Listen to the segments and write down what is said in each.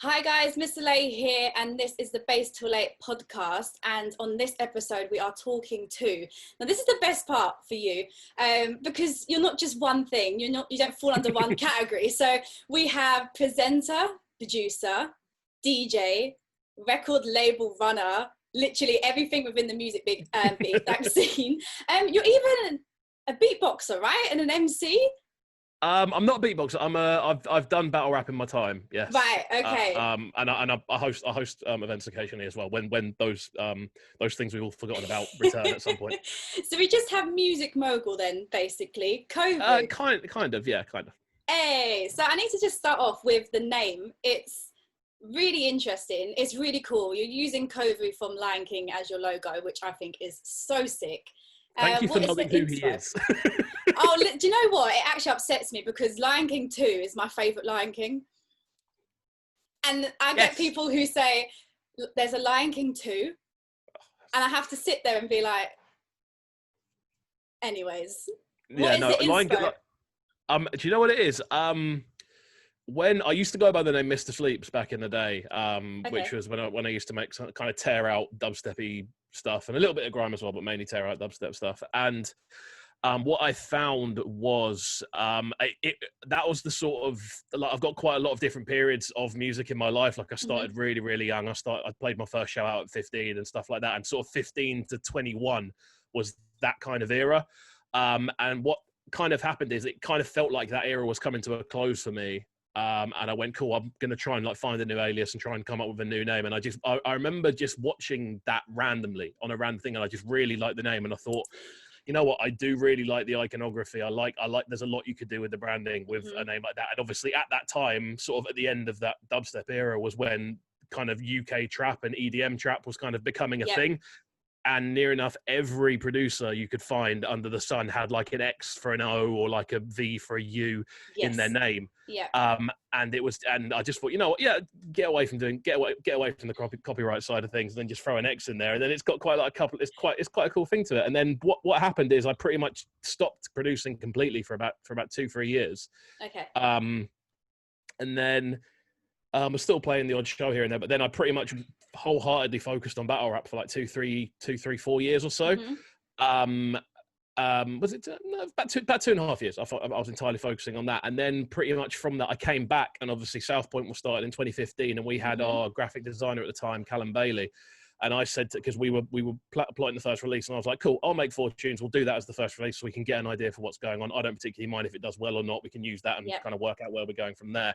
Hi guys, Mr. Lay here, and this is the Base to Late podcast. And on this episode, we are talking to. Now, this is the best part for you, because you're not just one thing. You don't fall under one category. So we have presenter, producer, DJ, record label runner, literally everything within the music big scene. You're even a beatboxer, right? And an MC. I'm not a beatboxer. I've done battle rap in my time. Yes. Right. Okay. And I host events occasionally as well. When those things we've all forgotten about return at some point. So we just have music mogul then, basically. Kxvu. Kind of. Hey, so I need to just start off with the name. It's really interesting. It's really cool. You're using Kxvu from Lion King as your logo, which I think is so sick. Thank you for knowing who he is. Oh, do you know what? It actually upsets me because Lion King 2 is my favourite Lion King. And I get people who say, there's a Lion King 2. And I have to sit there and be like, anyways. What is the Lion King, do you know what it is? When I used to go by the name Mr. Sleeps back in the day, which was when I used to make some kind of tear out dubsteppy stuff and a little bit of grime as well, but mainly tear out dubstep stuff. And what I found was that was the sort of, like, I've got quite a lot of different periods of music in my life. Like I started really, really young. I played my first show out at 15 and stuff like that. And sort of 15 to 21 was that kind of era. And what kind of happened is it kind of felt like that era was coming to a close for me. And I went, cool, I'm going to try and find a new alias and try and come up with a new name. And I remember just watching that randomly on a random thing. And I just really liked the name. And I thought, you know what, I do really like the iconography. I like, there's a lot you could do with the branding with a name like that. And obviously at that time, sort of at the end of that dubstep era was when kind of UK trap and EDM trap was kind of becoming a thing. And near enough every producer you could find under the sun had like an X for an O or like a V for a U in their name. And I just thought, you know what, get away from the copyright side of things and then just throw an X in there. And then it's got quite like it's quite a cool thing to it. And then what happened is I pretty much stopped producing completely for about 2-3 years. Okay. And then I was still playing the odd show here and there, but then I pretty much wholeheartedly focused on battle rap for like 4 years or so. Was it about 2.5 years? I thought I was entirely focusing on that, and then pretty much from that I came back, and obviously Southpoint was started in 2015, and we had our graphic designer at the time, Callum Bailey, and I said, because we were plotting the first release, and I was like, cool, I'll make 4 tunes, we'll do that as the first release so we can get an idea for what's going on. I don't particularly mind if it does well or not. We can use that and kind of work out where we're going from there.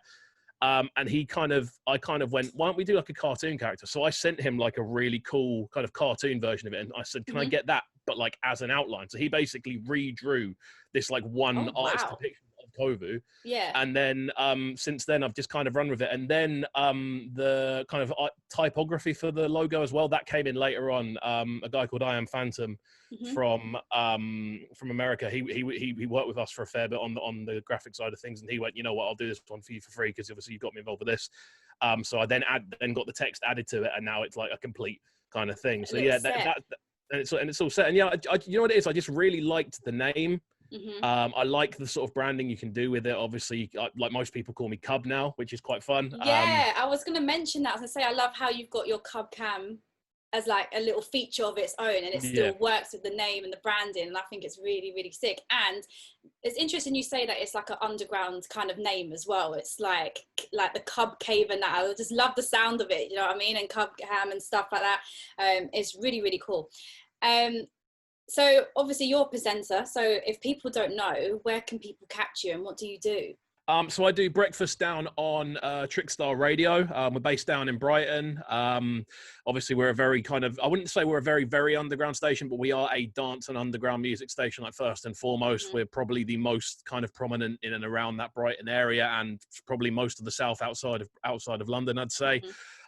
And I kind of went, why don't we do like a cartoon character? So I sent him like a really cool kind of cartoon version of it. And I said, can I get that, but like as an outline? So he basically redrew this like one artist depiction of Kxvu. Yeah. And then since then I've just kind of run with it. And then the kind of typography for the logo as well, that came in later on. A guy called I Am Phantom from America. He worked with us for a fair bit on the graphic side of things, and he went, you know what, I'll do this one for you for free because obviously you got me involved with this. So I then got the text added to it, and now it's like a complete kind of thing. So yeah, and it's all set. And yeah, you know what it is? I just really liked the name. I like the sort of branding you can do with it. Obviously, like most people call me Cub now, which is quite fun. Yeah, I was going to mention that. I was going to say, I love how you've got your Cub cam as like a little feature of its own, and it still works with the name and the branding, and I think it's really, really sick. And it's interesting you say that it's like an underground kind of name as well. It's like the Cub Cave, and that I just love the sound of it, you know what I mean, and Cub Cam and stuff like that. It's really, really cool. So obviously you're a presenter, so if people don't know, where can people catch you and what do you do? So I do breakfast down on Trickstar Radio. We're based down in Brighton. Obviously, we're a very kind of, I wouldn't say we're a very, very underground station, but we are a dance and underground music station, like first and foremost. We're probably the most kind of prominent in and around that Brighton area, and probably most of the south outside of London, I'd say.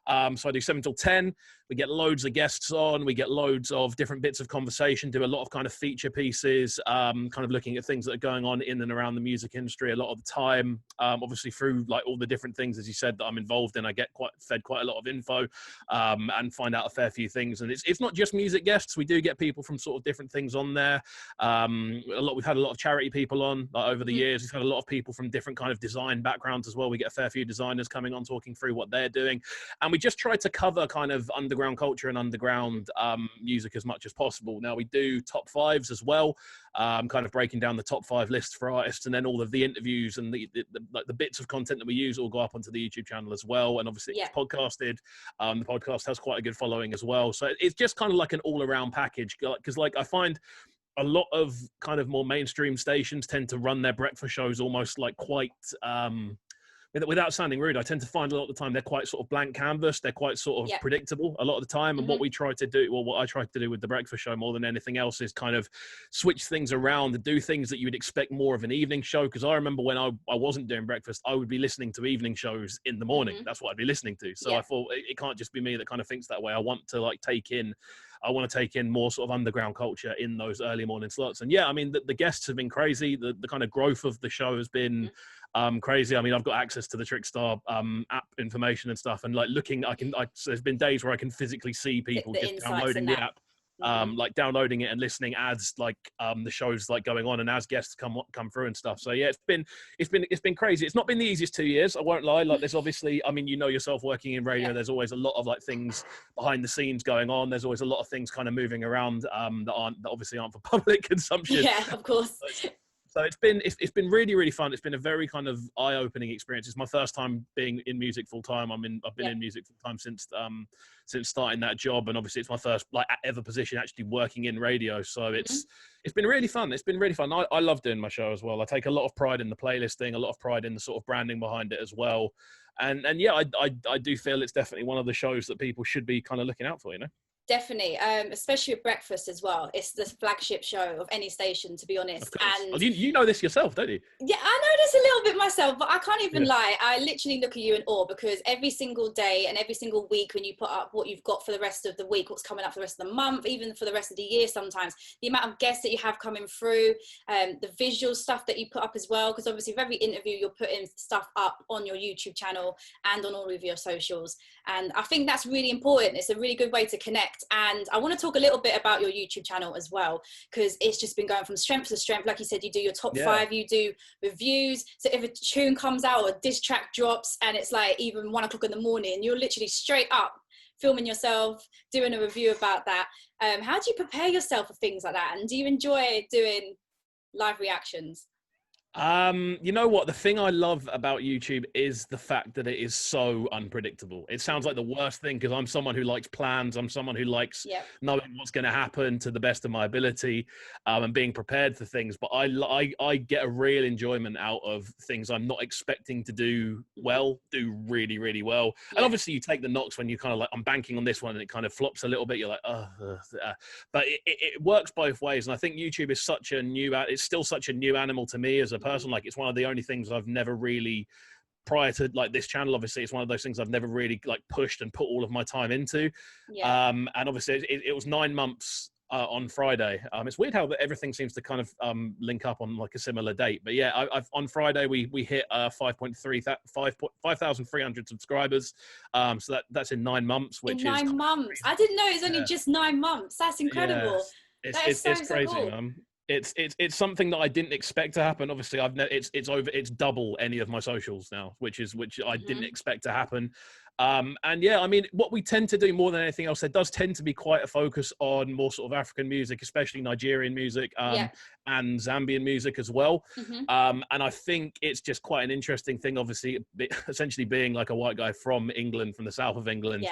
So I do 7 till 10. We get loads of guests on. We get loads of different bits of conversation, do a lot of kind of feature pieces, kind of looking at things that are going on in and around the music industry a lot of the time. Obviously through like all the different things, as you said, that I'm involved in, I get fed quite a lot of info and find out a fair few things. And it's not just music guests. We do get people from sort of different things on there. We've had a lot of charity people on over the years. We've had a lot of people from different kind of design backgrounds as well. We get a fair few designers coming on talking through what they're doing. And we just try to cover kind of underground culture and underground music as much as possible. Now we do top fives as well, kind of breaking down the top 5 lists for artists, and then all of the interviews and the bits of content that we use all go up onto the YouTube channel as well. And obviously it's podcasted. The podcast has quite a good following as well. So it's just kind of like an all-around package, because like I find a lot of kind of more mainstream stations tend to run their breakfast shows almost like quite without sounding rude, I tend to find a lot of the time they're quite sort of blank canvas. They're quite sort of predictable a lot of the time. And what we try to do, well, what I try to do with the breakfast show more than anything else is kind of switch things around and do things that you would expect more of an evening show. Because I remember when I wasn't doing breakfast, I would be listening to evening shows in the morning. That's what I'd be listening to. So I thought it can't just be me that kind of thinks that way. I want to take in more sort of underground culture in those early morning slots. And yeah, I mean, the guests have been crazy. The kind of growth of the show has been crazy. I mean, I've got access to the Trickstar app information and stuff, and like so there's been days where I can physically see people just downloading the app, like downloading it and listening as like the show's like going on and as guests come through and stuff. So yeah, it's been crazy. It's not been the easiest 2 years, I won't lie. Like there's obviously, I mean, you know yourself working in radio, there's always a lot of like things behind the scenes going on. There's always a lot of things kind of moving around that obviously aren't for public consumption. Yeah, of course. So it's been really, really fun. It's been a very kind of eye-opening experience. It's my first time being in music full time. I've been in music full time since starting that job, and obviously it's my first like ever position actually working in radio. So it's been really fun. It's been really fun. I love doing my show as well. I take a lot of pride in the playlisting, a lot of pride in the sort of branding behind it as well. And yeah, I do feel it's definitely one of the shows that people should be kind of looking out for, you know. Definitely, especially with breakfast as well. It's the flagship show of any station, to be honest. And you know this yourself, don't you? Yeah, I know this a little bit myself, but I can't even lie. I literally look at you in awe, because every single day and every single week when you put up what you've got for the rest of the week, what's coming up for the rest of the month, even for the rest of the year sometimes, the amount of guests that you have coming through, the visual stuff that you put up as well, because obviously with every interview you're putting stuff up on your YouTube channel and on all of your socials. And I think that's really important. It's a really good way to connect. And I want to talk a little bit about your YouTube channel as well, because it's just been going from strength to strength. Like you said, you do your top 5, you do reviews. So if a tune comes out or a diss track drops and it's like even 1 o'clock in the morning, you're literally straight up filming yourself, doing a review about that. How do you prepare yourself for things like that? And do you enjoy doing live reactions? You know what? The thing I love about YouTube is the fact that it is so unpredictable. It sounds like the worst thing, because I'm someone who likes plans. I'm someone who likes knowing what's going to happen to the best of my ability, and being prepared for things. But I get a real enjoyment out of things I'm not expecting to do really, really well. And obviously you take the knocks when you kind of like, I'm banking on this one and it kind of flops a little bit. You're like, but it works both ways. And I think YouTube is it's still such a new animal to me as a person. Like it's one of the only things I've never really, prior to like this channel, obviously it's one of those things I've never really like pushed and put all of my time into. And obviously it was 9 months on Friday. It's weird how everything seems to kind of link up on like a similar date, but yeah, I've on Friday we hit 5,300 subscribers. So that's in 9 months, which in 9 months. Crazy. I didn't know it was only just 9 months. That's incredible. It's crazy, cool. It's something that I didn't expect to happen. Obviously, it's double any of my socials now, which I didn't expect to happen. And yeah, I mean, what we tend to do more than anything else, there does tend to be quite a focus on more sort of African music, especially Nigerian music, and Zambian music as well. And I think it's just quite an interesting thing, obviously, essentially being like a white guy from England, from the south of England,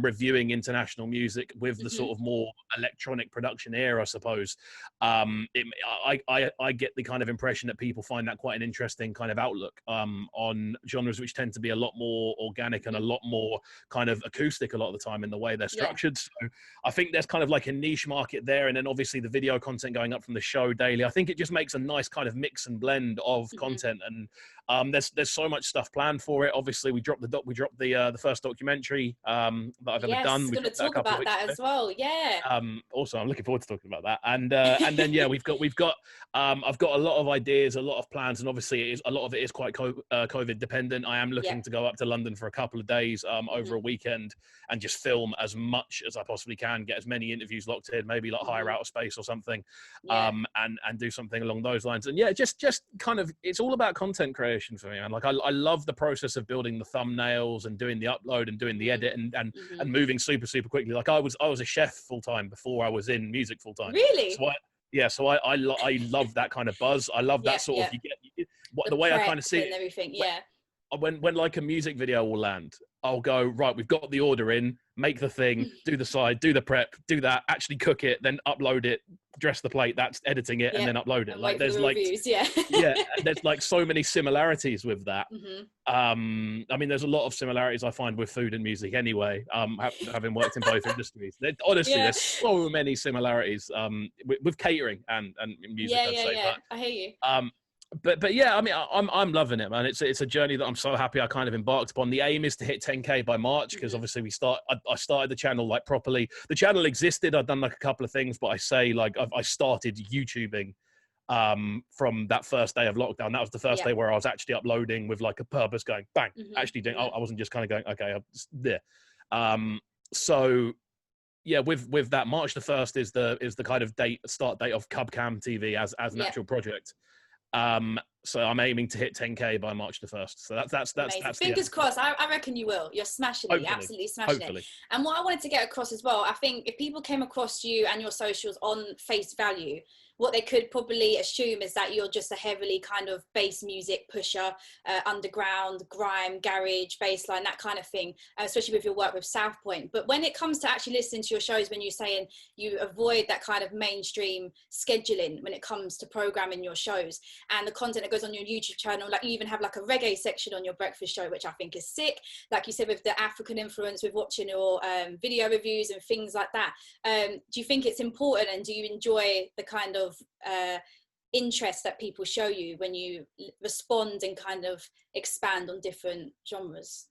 reviewing international music with the sort of more electronic production era, I suppose. I get the kind of impression that people find that quite an interesting kind of outlook on genres which tend to be a lot more organic and a lot lot more kind of acoustic a lot of the time in the way they're structured. So I think there's kind of like a niche market there. And then obviously the video content going up from the show daily. I think it just makes a nice kind of mix and blend of content. And there's so much stuff planned for it. Obviously we dropped the first documentary that I've ever done. We're going to talk about that as well. Also I'm looking forward to talking about that. And then we've got I've got a lot of ideas, a lot of plans, and obviously a lot of it is quite COVID dependent. I am looking to go up to London for a couple of days over a weekend and just film as much as I possibly can, get as many interviews locked in, maybe like hire out a space or something, and do something along those lines. And just kind of, it's all about content creation for me. And like I love the process of building the thumbnails and doing the upload and doing the edit and moving super quickly. Like I was a chef full time before I was in music full time. Really? So I love that kind of buzz. I love that sort of the way I kind of see it. And everything, When like a music video will land, I'll go, right, we've got the order in, make the thing, do the side, do the prep, do that, actually cook it, then upload it, dress the plate, that's editing it, and then upload it. And like there's like reviews, there's like so many similarities with that. I mean, there's a lot of similarities I find with food and music anyway, having worked in both industries. Honestly, there's so many similarities with catering and music. I hear you. But yeah, I mean, I'm loving it, man. It's a journey that I'm so happy I kind of embarked upon. The aim is to hit 10K by March, because obviously I started the channel like properly. The channel existed. I'd done like a couple of things, but I say like I started YouTubing from that first day of lockdown. That was the first day where I was actually uploading with like a purpose, going bang, actually doing. I wasn't just kind of going, okay, I'm just there. So yeah, with that, March the 1st is the kind of start date of Cubcam TV as an actual project. So I'm aiming to hit 10K by March the 1st. So that's fingers crossed. I reckon you will. You're smashing it. You're absolutely smashing it. And what I wanted to get across as well, I think if people came across you and your socials on face value, what they could probably assume is that you're just a heavily kind of bass music pusher, underground, grime, garage, bassline, that kind of thing, especially with your work with Southpoint. But when it comes to actually listening to your shows, when you're saying you avoid that kind of mainstream scheduling when it comes to programming your shows and the content that goes on your YouTube channel, like you even have like a reggae section on your breakfast show, which I think is sick. Like you said, with the African influence, with watching your video reviews and things like that. Do you think it's important, and do you enjoy the kind of interest that people show you when you respond and kind of expand on different genres?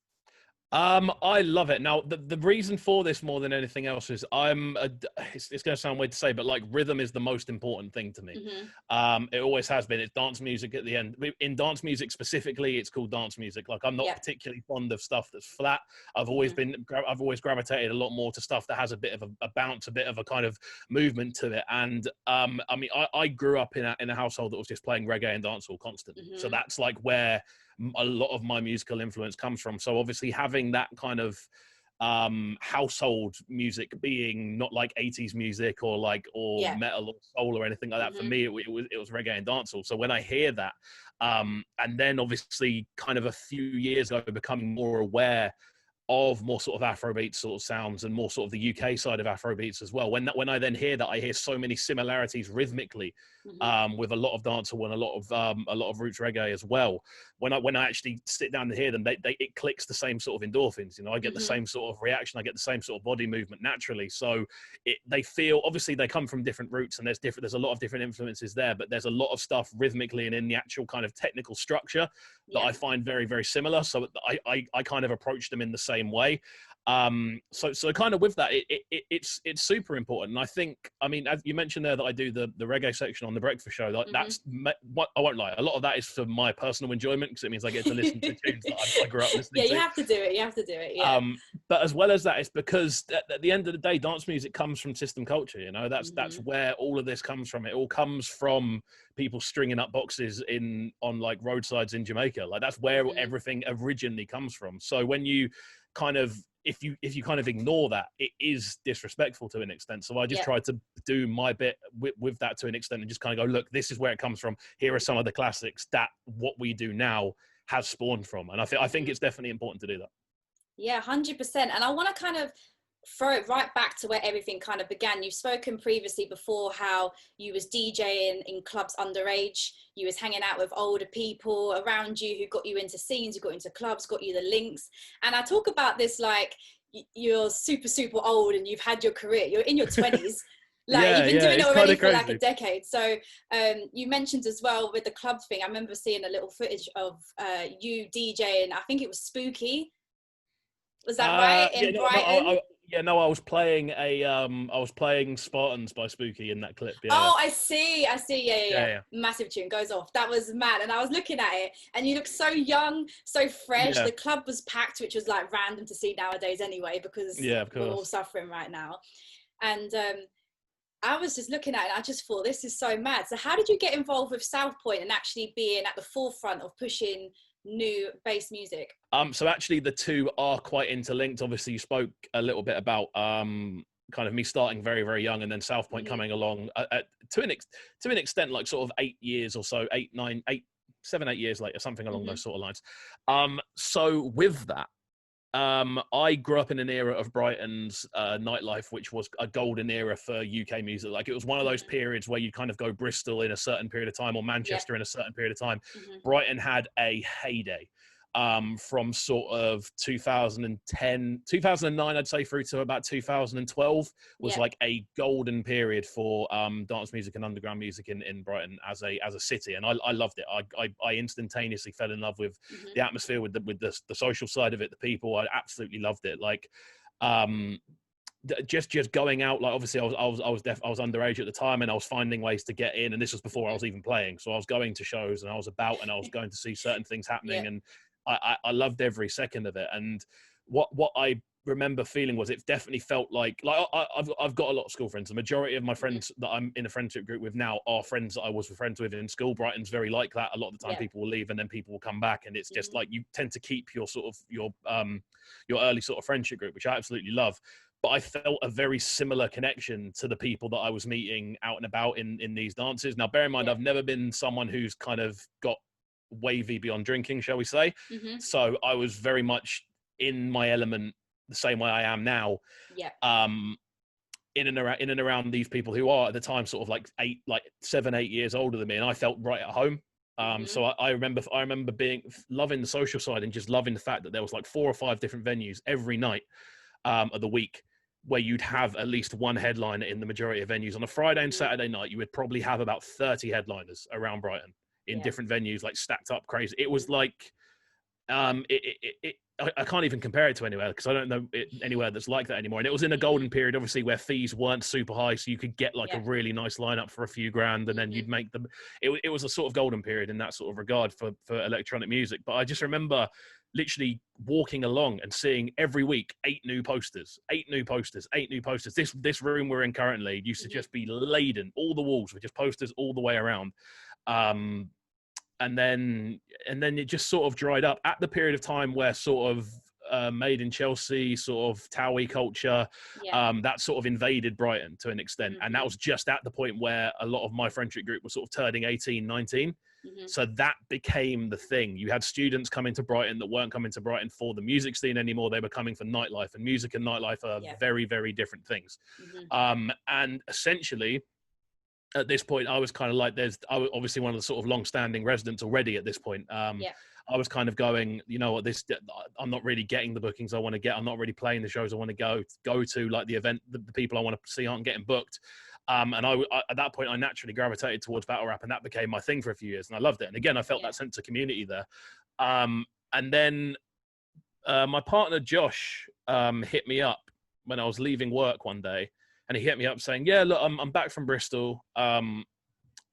I love it. Now, the reason for this more than anything else is it's going to sound weird to say, but like rhythm is the most important thing to me. It always has been. It's dance music at the end. In dance music specifically, it's called dance music. Like I'm not particularly fond of stuff that's flat. I've always I've always gravitated a lot more to stuff that has a bit of a bounce, a bit of a kind of movement to it. And I mean, I grew up in a household that was just playing reggae and dancehall constantly. So that's like where a lot of my musical influence comes from. So obviously having that kind of household music being not like 80s music or metal or soul or anything like that, for me it was reggae and dancehall. So when I hear that, and then obviously kind of a few years ago becoming more aware of more sort of Afrobeat sort of sounds and more sort of the UK side of Afrobeats as well. When I then hear that, I hear so many similarities rhythmically with a lot of dancehall and a lot of roots reggae as well. When I actually sit down to hear them, it clicks the same sort of endorphins. You know, I get the same sort of reaction. I get the same sort of body movement naturally. So they feel, obviously they come from different roots and there's a lot of different influences there, but there's a lot of stuff rhythmically and in the actual kind of technical structure that I find very, very similar. So I kind of approach them in the same way. So kind of with that, it's super important. And I think, I mean, as you mentioned there that I do the reggae section on the breakfast show, that's what I won't lie. A lot of that is for my personal enjoyment, because it means I get to listen to tunes that I grew up listening to. You have to do it. Yeah. But as well as that, it's because at the end of the day, dance music comes from system culture. You know, that's where all of this comes from. It all comes from people stringing up boxes on like roadsides in Jamaica. Like that's where everything originally comes from. So when you kind of, if you kind of ignore that, it is disrespectful to an extent. So I just try to do my bit with that to an extent and just kind of go, look, this is where it comes from. Here are some of the classics that what we do now has spawned from. And I think it's definitely important to do that. Yeah, 100%. And I want to kind of throw it right back to where everything kind of began. You've spoken previously before how you was DJing in clubs underage, you was hanging out with older people around you who got you into scenes, who got into clubs, got you the links. And I talk about this like you're super, super old and you've had your career, you're in your 20s. Like you've been doing it already for like a decade. So you mentioned as well with the club thing, I remember seeing a little footage of you DJing, I think it was Spooky. Was that right? In Brighton? I was playing I was playing Spartans by Spooky in that clip. I see. Yeah. Massive tune, goes off. That was mad. And I was looking at it and you look so young, so fresh. The club was packed, which was like random to see nowadays anyway, because we're all suffering right now. And I was just looking at it and I just thought, this is so mad. So how did you get involved with Southpoint and actually being at the forefront of pushing new bass music? So actually the two are quite interlinked. Obviously you spoke a little bit about kind of me starting very, very young and then Southpoint coming along to an extent, like sort of 8 years or so, 7, 8 years later, something along those sort of lines. So with that, I grew up in an era of Brighton's nightlife, which was a golden era for UK music. Like it was one of those periods where you'd kind of go Bristol in a certain period of time or Manchester in a certain period of time. Brighton had a heyday from sort of 2009, I'd say, through to about 2012 was like a golden period for dance music and underground music in Brighton as a city, and I loved it. I instantaneously fell in love with the atmosphere, with the social side of it, the people. I absolutely loved it. Like just going out, like obviously I was underage at the time and I was finding ways to get in, and this was before I was even playing, so I was going to shows and I was about and I was going to see certain things happening, and I loved every second of it. And what I remember feeling was it definitely felt like I've got a lot of school friends. The majority of my friends that I'm in a friendship group with now are friends that I was friends with in school. Brighton's very like that. A lot of the time people will leave and then people will come back, and it's just like you tend to keep your sort of your early sort of friendship group, which I absolutely love. But I felt a very similar connection to the people that I was meeting out and about in these dances. Now, bear in mind, I've never been someone who's kind of got wavy beyond drinking, shall we say. So I was very much in my element the same way I am now. In and around these people who are at the time sort of like 7, 8 years older than me, and I felt right at home. So I remember loving the social side and just loving the fact that there was like 4 or 5 different venues every night of the week, where you'd have at least one headliner in the majority of venues. On a Friday and Saturday night, you would probably have about 30 headliners around Brighton in different venues, like stacked up crazy. It was like, I can't even compare it to anywhere, because I don't know anywhere that's like that anymore. And it was in a golden period, obviously, where fees weren't super high, so you could get like a really nice lineup for a few grand, and then you'd make them. It was a sort of golden period in that sort of regard for electronic music. But I just remember literally walking along and seeing every week 8 new posters. This room we're in currently used to just be laden. All the walls were just posters all the way around. And then it just sort of dried up at the period of time where sort of Made in Chelsea, sort of Towie culture, that sort of invaded Brighton to an extent. And that was just at the point where a lot of my friendship group was sort of turning 18, 19. So that became the thing. You had students coming to Brighton that weren't coming to Brighton for the music scene anymore. They were coming for nightlife, and music and nightlife are very, very different things. And essentially, at this point, I was kind of like, I was obviously one of the sort of long-standing residents already at this point. I was kind of going, you know what, I'm not really getting the bookings I want to get. I'm not really playing the shows I want to go to, like the event, the people I want to see aren't getting booked. And I at that point, I naturally gravitated towards battle rap, and that became my thing for a few years, and I loved it. And again, I felt that sense of community there. And then my partner, Josh, hit me up when I was leaving work one day, and he hit me up saying, yeah, look, I'm back from Bristol.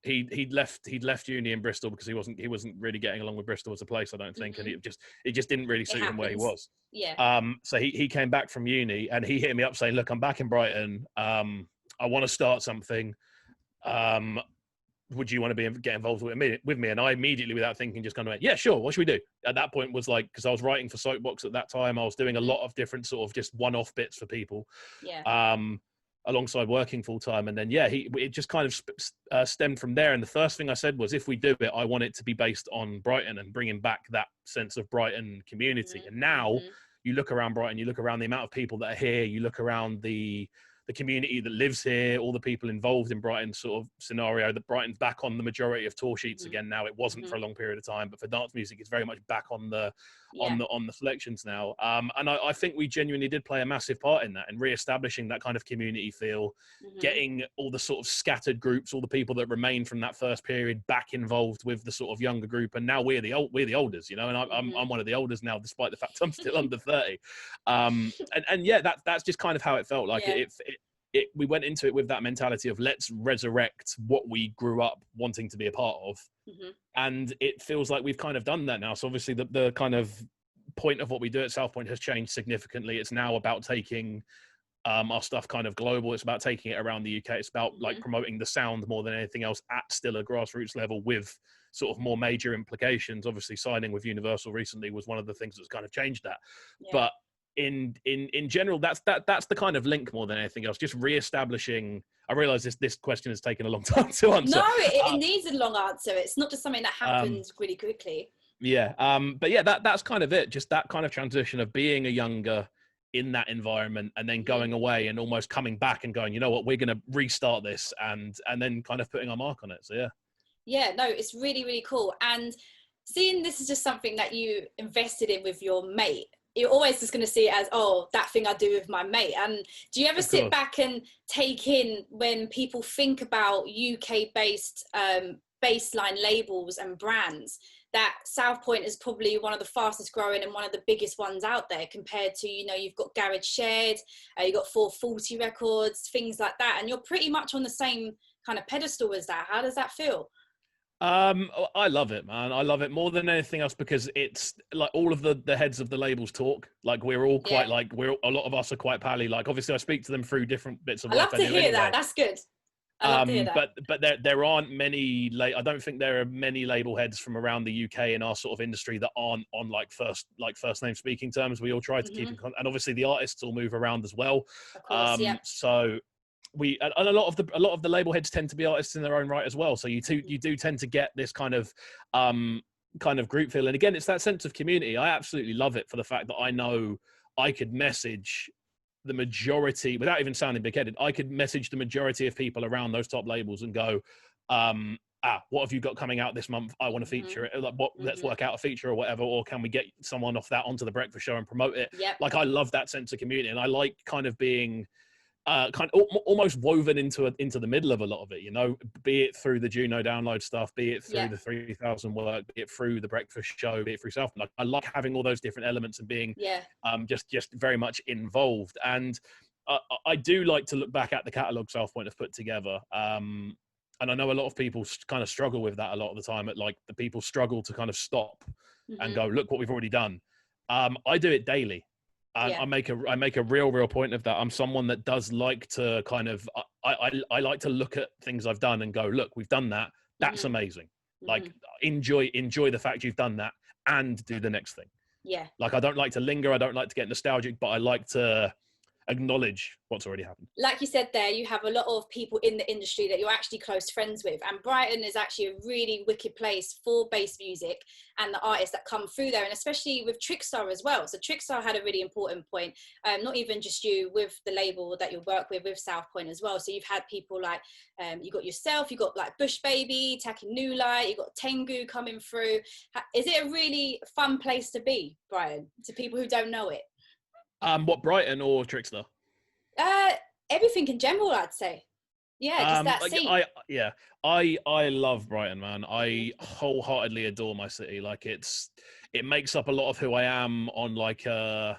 He'd left uni in Bristol because he wasn't really getting along with Bristol as a place, I don't think. And it just didn't really suit him where he was. So he came back from uni, and he hit me up saying, look, I'm back in Brighton. I want to start something. Would you want to get involved with me? And I immediately, without thinking, just kind of went, yeah, sure. What should we do? At that point was like, because I was writing for Soapbox at that time. I was doing a lot of different sort of just one-off bits for people. Alongside working full time. And then, it just kind of stemmed from there. And the first thing I said was, if we do it, I want it to be based on Brighton and bringing back that sense of Brighton community. And now you look around Brighton, you look around the amount of people that are here, you look around the community that lives here, all the people involved in Brighton's sort of scenario, that Brighton's back on the majority of tour sheets again now. It wasn't for a long period of time, but for dance music, it's very much back on the on the selections now. And I think we genuinely did play a massive part in that, and re-establishing that kind of community feel, getting all the sort of scattered groups, all the people that remained from that first period back involved with the sort of younger group. And now we're the olders, you know, and I'm one of the olders now, despite the fact I'm still under 30. And yeah, that's just kind of how it felt like. We went into it with that mentality of let's resurrect what we grew up wanting to be a part of. And it feels like we've kind of done that now. So obviously the kind of point of what we do at Southpoint has changed significantly. It's now about taking our stuff kind of global. It's about taking it around the UK. It's about like promoting the sound more than anything else at still a grassroots level with sort of more major implications. Obviously signing with Universal recently was one of the things that's kind of changed that. But in general, that's the kind of link more than anything else. Just re-establishing. I realize this question has taken a long time to answer. No, it needs a long answer. It's not just something that happens really quickly. But yeah, that's kind of it. Just that kind of transition of being a younger in that environment and then going away and almost coming back and going, you know what, we're going to restart this, and then kind of putting our mark on it. So no, it's really, really cool. And seeing this is just something that you invested in with your mate, you're always just going to see it as, oh, that thing I do with my mate. And do you ever sit back and take in when people think about UK-based baseline labels and brands, that Southpoint is probably one of the fastest growing and one of the biggest ones out there, compared to, you know, you've got Garage Shared, you've got 440 Records, things like that. And you're pretty much on the same kind of pedestal as that. How does that feel? I love it, man. I love it more than anything else, because it's like all of the heads of the labels talk. Like we're all quite like a lot of us are quite pally. Like obviously I speak to them through different bits of I love to hear that. That's good. I love to hear that. But there aren't many. I don't think there are many label heads from around the UK in our sort of industry that aren't on like first name speaking terms. We all try to keep in contact, and obviously the artists all move around as well. Of course, So and a lot of the label heads tend to be artists in their own right as well. So you do tend to get this kind of group feel. And again, it's that sense of community. I absolutely love it for the fact that I know I could message the majority, without even sounding big-headed, I could message the majority of people around those top labels and go, what have you got coming out this month? I want to feature it. Like, let's work out a feature or whatever, or can we get someone off that onto the breakfast show and promote it? Like, I love that sense of community, and I like kind of being kind of almost woven into the middle of a lot of it, you know, be it through the Juno download stuff, be it through the 3000 work, be it through the breakfast show, be it through Southpoint. Like, I like having all those different elements and being just very much involved. And I do like to look back at the catalogue Southpoint have put together. And I know a lot of people kind of struggle with that a lot of the time. Like, the people struggle to kind of stop and go, look what we've already done. I do it daily. I make a real point of that. I'm someone that does like to kind of, I like to look at things I've done and go, look, we've done that. That's amazing. Like, enjoy the fact you've done that and do the next thing. Like, I don't like to linger. I don't like to get nostalgic, but I like to acknowledge what's already happened. Like you said there, you have a lot of people in the industry that you're actually close friends with, and Brighton is actually a really wicked place for bass music and the artists that come through there, and especially with Trickstar as well. So Trickstar had a really important point, not even just you, with the label that you work with Southpoint as well. So you've had people like, you got yourself, you got like Bush Baby, Taki New Light, you got Tengu coming through. Is it a really fun place to be, Brighton, to people who don't know it? What, Brighton or Trickstar? Everything in general, I'd say. Yeah, just that scene. I love Brighton, man. I wholeheartedly adore my city. Like, it makes up a lot of who I am on like I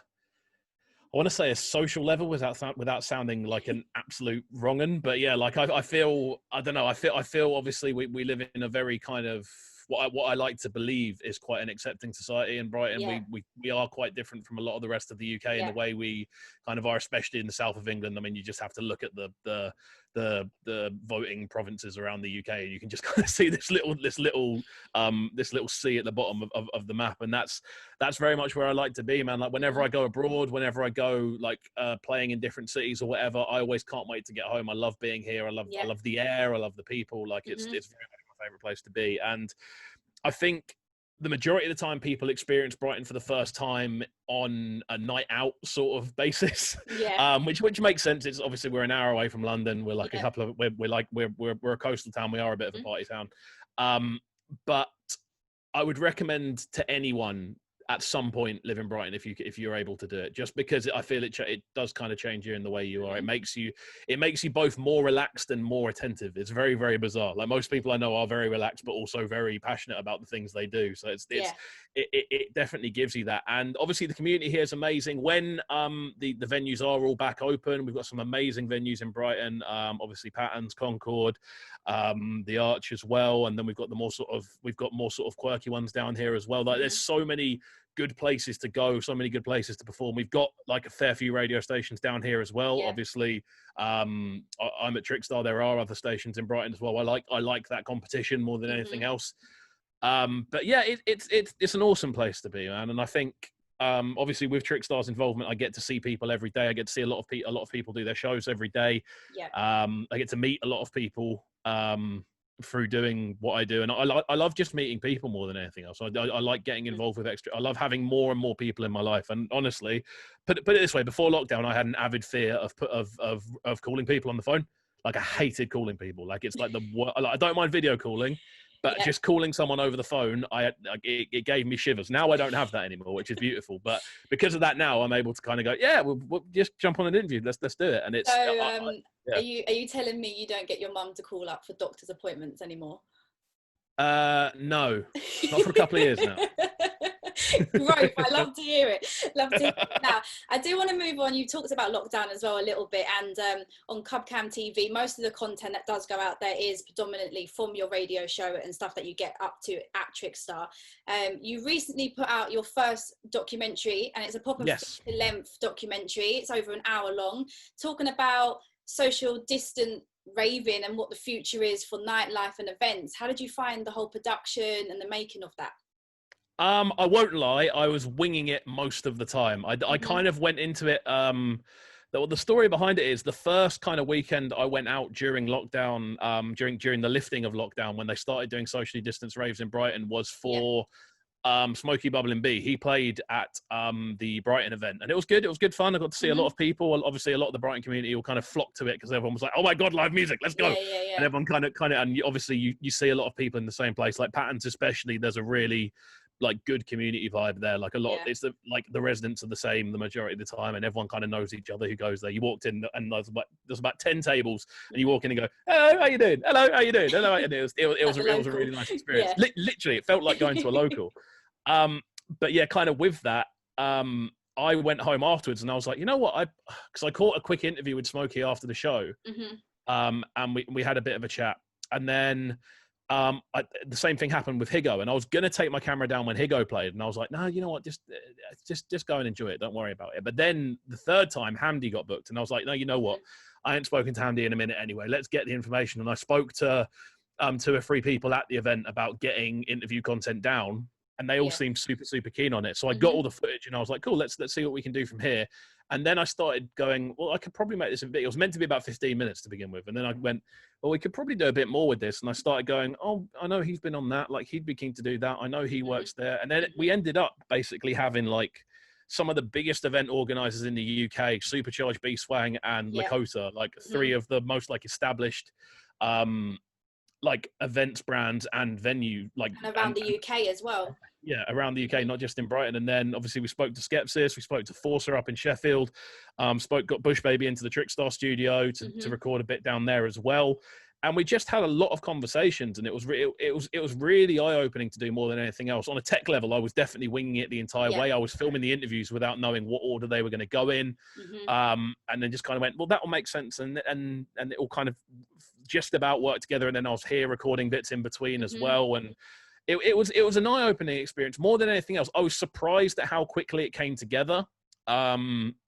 want to say a social level without sounding like an absolute wrong-un. But yeah, like I feel obviously we live in a very kind of what I like to believe is quite an accepting society in Brighton. We are quite different from a lot of the rest of the UK in the way we kind of are, especially in the south of England. I mean, you just have to look at the voting provinces around the UK, and you can just kind of see this little sea at the bottom of the map. And that's very much where I like to be, man. Like, whenever I go abroad, whenever I go like playing in different cities or whatever, I always can't wait to get home. I love being here. I love the air. I love the people. Like, it's very much my favorite place to be. And I think the majority of the time people experience Brighton for the first time on a night out sort of basis. Yeah. Which makes sense. It's obviously we're an hour away from London. We're like a couple of we're a coastal town. We are a bit of a party town. But I would recommend to anyone at some point live in Brighton if you're able to do it, just because I feel it does kind of change you in the way you are. It makes you both more relaxed and more attentive. It's very, very bizarre. Like, most people I know are very relaxed but also very passionate about the things they do, so it definitely gives you that. And obviously the community here is amazing. When the venues are all back open, we've got some amazing venues in Brighton, obviously Patton's, Concord, the Arch as well, and then we've got more sort of quirky ones down here as well. Like, there's so many good places to go, so many good places to perform. We've got like a fair few radio stations down here as well. Obviously, I'm at Trickstar. There are other stations in Brighton as well. I like that competition more than anything else. But yeah, it's an awesome place to be, man. And I think obviously with Trickstar's involvement, I get to see people every day. I get to see a lot of people do their shows every day. I get to meet a lot of people through doing what I do, and I love just meeting people more than anything else. I like getting involved with extra. I love having more and more people in my life. And honestly, put it this way: before lockdown, I had an avid fear of calling people on the phone. Like, I hated calling people. Like, it's like I don't mind video calling, but just calling someone over the phone, it gave me shivers. Now I don't have that anymore, which is beautiful. But because of that, now I'm able to kind of go, we'll just jump on an interview. Let's do it. And it's. So, are you telling me you don't get your mum to call up for doctor's appointments anymore? No, not for a couple of years now. Growth, I love to hear it. Now, I do want to move on. You talked about lockdown as well a little bit, and on Cubcam TV, most of the content that does go out there is predominantly from your radio show and stuff that you get up to at Trickstar. You recently put out your first documentary, and it's a proper length documentary. It's over an hour long, talking about social distant raving and what the future is for nightlife and events. How did you find the whole production and the making of that? I won't lie, I was winging it most of the time. I kind of went into it. The story behind it is the first kind of weekend I went out during lockdown, during the lifting of lockdown, when they started doing socially distanced raves in Brighton, was for Smokey Bubble and B. He played at the Brighton event, and it was good. It was good fun. I got to see a lot of people. Obviously, a lot of the Brighton community all kind of flocked to it because everyone was like, "Oh my god, live music, let's go!" And everyone kind of, and obviously you see a lot of people in the same place. Like Patton's, especially, there's a really good community vibe there. Like, a lot, it's the residents are the same the majority of the time, and everyone kind of knows each other who goes there. You walked in, and there's about 10 tables, and you walk in and go, "Hello, how you doing? Hello, how you doing? Hello." And it was a really nice experience. Literally, it felt like going to a local. But yeah, kind of with that, I went home afterwards and I was like, you know what? Because I caught a quick interview with Smokey after the show, and we had a bit of a chat, and then the same thing happened with Higo, and I was going to take my camera down when Higo played, and I was like, no, you know what? Just go and enjoy it. Don't worry about it. But then the third time, Hamdi got booked, and I was like, no, you know what? I ain't spoken to Hamdi in a minute anyway. Let's get the information. And I spoke to 2 or 3 people at the event about getting interview content down, and they all seemed super, super keen on it. So I got all the footage, and I was like, cool, let's see what we can do from here. And then I started going, well, I could probably make this a bit. It was meant to be about 15 minutes to begin with. And then I went, well, we could probably do a bit more with this. And I started going, oh, I know he's been on that. Like, he'd be keen to do that. I know he works there. And then we ended up basically having like some of the biggest event organizers in the UK, Supercharged, B-Swang, and Lakota, like 3 of the most like established like events brands and venue, like, and around the UK as well. Yeah, around the UK, not just in Brighton. And then obviously we spoke to Skepsis, we spoke to Forcer up in Sheffield, got Bush Baby into the Trickstar studio to record a bit down there as well. And we just had a lot of conversations, and it was really eye-opening to do more than anything else. On a tech level, I was definitely winging it the entire way. I was filming the interviews without knowing what order they were going to go in, and then just kind of went, well, that will make sense, and it all kind of just about worked together. And then I was here recording bits in between as well, and it was an eye-opening experience more than anything else. I was surprised at how quickly it came together.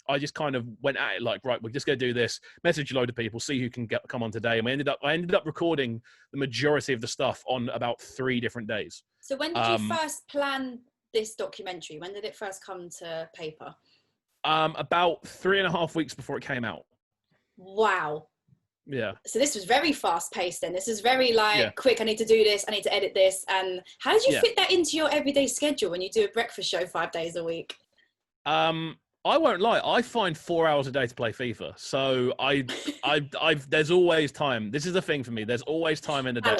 I just kind of went at it like, right, we're just going to do this, message a load of people, see who can come on today. And I ended up recording the majority of the stuff on about 3 different days. So when did you first plan this documentary? When did it first come to paper? About 3.5 weeks before it came out. Wow. Yeah. So this was very fast paced then. This is very quick, I need to do this, I need to edit this. And how did you fit that into your everyday schedule when you do a breakfast show 5 days a week? I won't lie. I find 4 hours a day to play FIFA. So there's always time. This is the thing for me. There's always time in the day.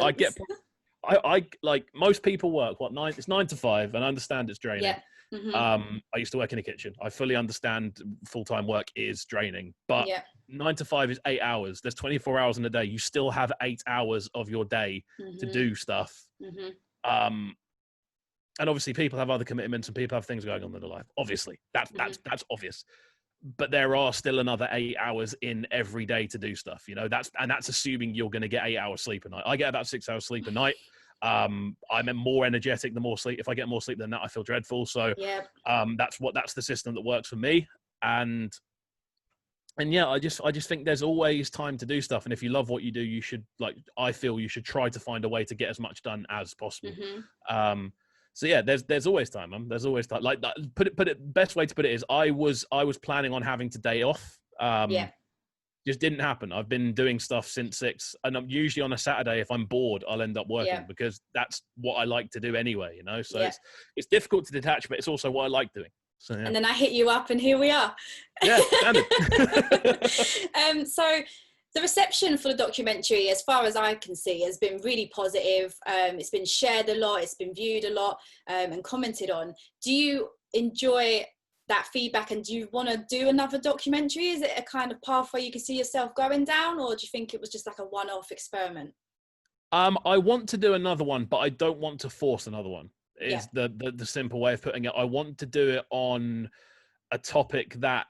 I like most people work, it's 9 to 5, and I understand it's draining. Yeah. Mm-hmm. I used to work in a kitchen. I fully understand full-time work is draining, but 9 to 5 is 8 hours. There's 24 hours in a day. You still have 8 hours of your day to do stuff. Mm-hmm. And obviously people have other commitments and people have things going on in their life. Obviously, that's obvious. But there are still another 8 hours in every day to do stuff. You know, that's assuming you're going to get 8 hours sleep a night. I get about 6 hours sleep a night. I'm more energetic the more sleep. If I get more sleep than that, I feel dreadful. So that's the system that works for me. And yeah, I just think there's always time to do stuff. And if you love what you do, you should I feel you should try to find a way to get as much done as possible. Mm-hmm. So yeah, there's always time. There's always time. Best way to put it is I was planning on having today off. Just didn't happen. I've been doing stuff since 6, and I'm usually on a Saturday. If I'm bored, I'll end up working because that's what I like to do anyway. You know, so it's difficult to detach, but it's also what I like doing. So, yeah. And then I hit you up, and here we are. Yeah, standard. So the reception for the documentary, as far as I can see, has been really positive. It's been shared a lot. It's been viewed a lot and commented on. Do you enjoy that feedback, and do you want to do another documentary? Is it a kind of pathway you can see yourself going down, or do you think it was just like a one-off experiment? I want to do another one, but I don't want to force another one. Is the simple way of putting it. I want to do it on a topic that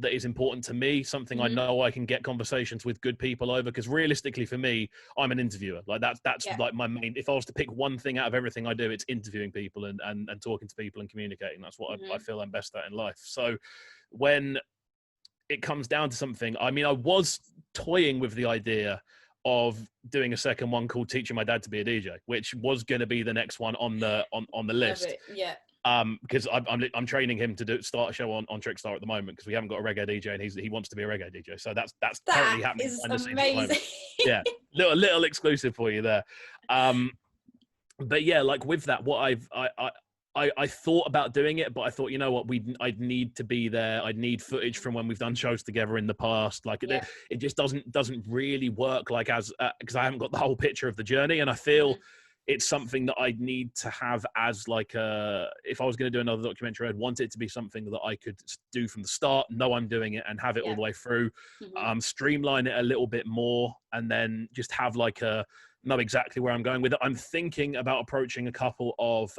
is important to me, something I know I can get conversations with good people over, because realistically for me, I'm an interviewer. That's like my main, if I was to pick one thing out of everything I do, it's interviewing people and talking to people and communicating. That's what I feel I'm best at in life. So when it comes down to something, I mean, I was toying with the idea of doing a second one called Teaching My Dad to Be a DJ, which was going to be the next one on the list. Because I'm training him to start a show on Trickstar at the moment, because we haven't got a reggae DJ and he wants to be a reggae DJ. So that's currently happening. That is amazing. Yeah, little exclusive for you there. But yeah, like with that, what I thought about doing it, but I thought, you know what, I'd need to be there. I'd need footage from when we've done shows together in the past. It just doesn't really work because I haven't got the whole picture of the journey, and I feel. It's something that I'd need to have as if I was going to do another documentary, I'd want it to be something that I could do from the start, know I'm doing it, and have it all the way through, streamline it a little bit more, and then just have know exactly where I'm going with it. I'm thinking about approaching a couple of